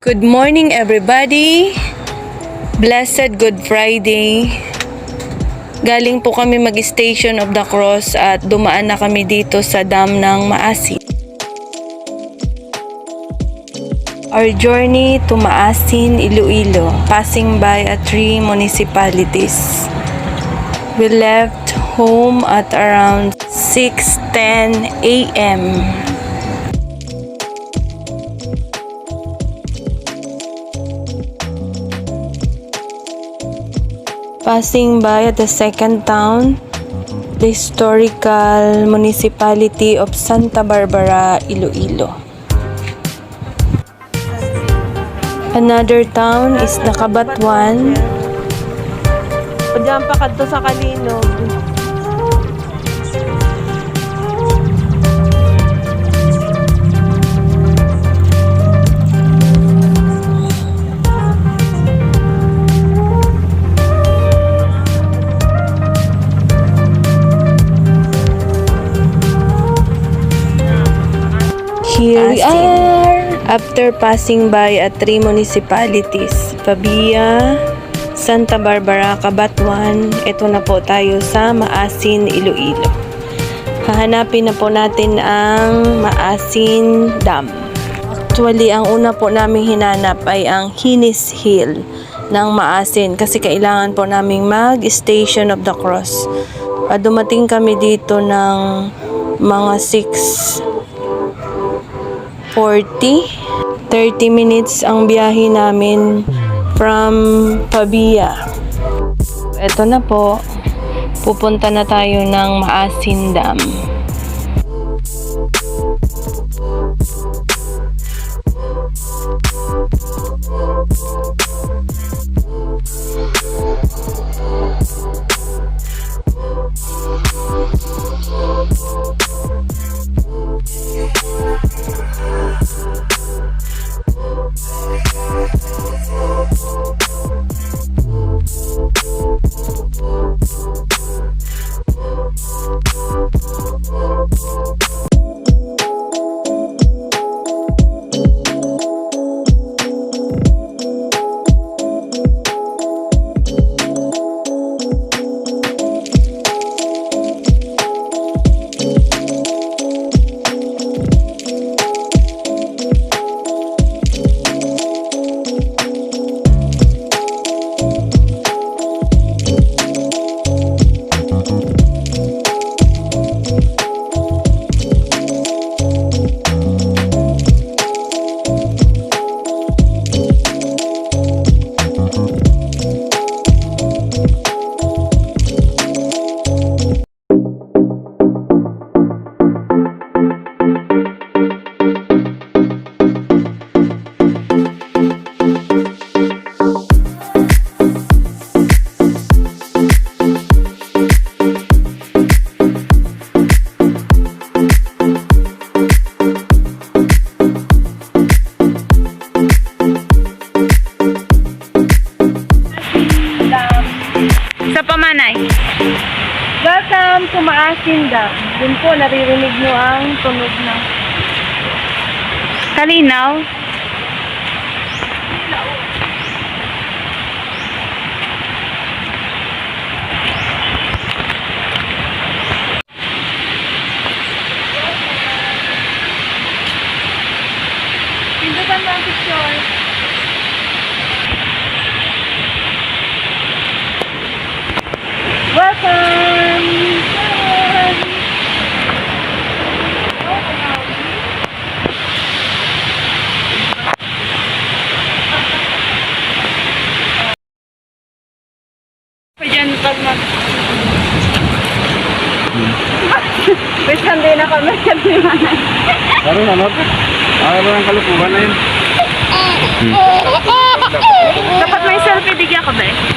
Good morning everybody! Blessed Good Friday! Galing po kami mag-Station of the Cross at dumaan na kami dito sa dam ng Maasin. Our journey to Maasin, Iloilo, passing by 3 municipalities. We left home at around 6:10 a.m. Passing by at the second town, the historical municipality of Santa Barbara, Iloilo. Another town is Nakabatuan. Diyan pa kadto sa Kalinog. Here we are! After passing by at 3 municipalities, Pabia, Santa Barbara, Cabatuan, ito na po tayo sa Maasin, Iloilo. Hahanapin na po natin ang Maasin Dam. Actually, ang una po namin hinanap ay ang Hinis Hill ng Maasin kasi kailangan po naming mag-Station of the Cross. Dumating kami dito ng mga 30 minutes ang biyahe namin from Pabia. Ito na po, pupunta na tayo ng Maasin Dam. Sa Pamanay. Welcome to Maasin Dam. Dun po naririnig nyo ang tunog ng kalinaw. Pindutan mo ang picture. Welcome! Diyan pag Pwede hindi na kami kasi Ano naman? Ayaw mo ng kalukuhan na yun. dapat may selfie, bigyan ka ba eh?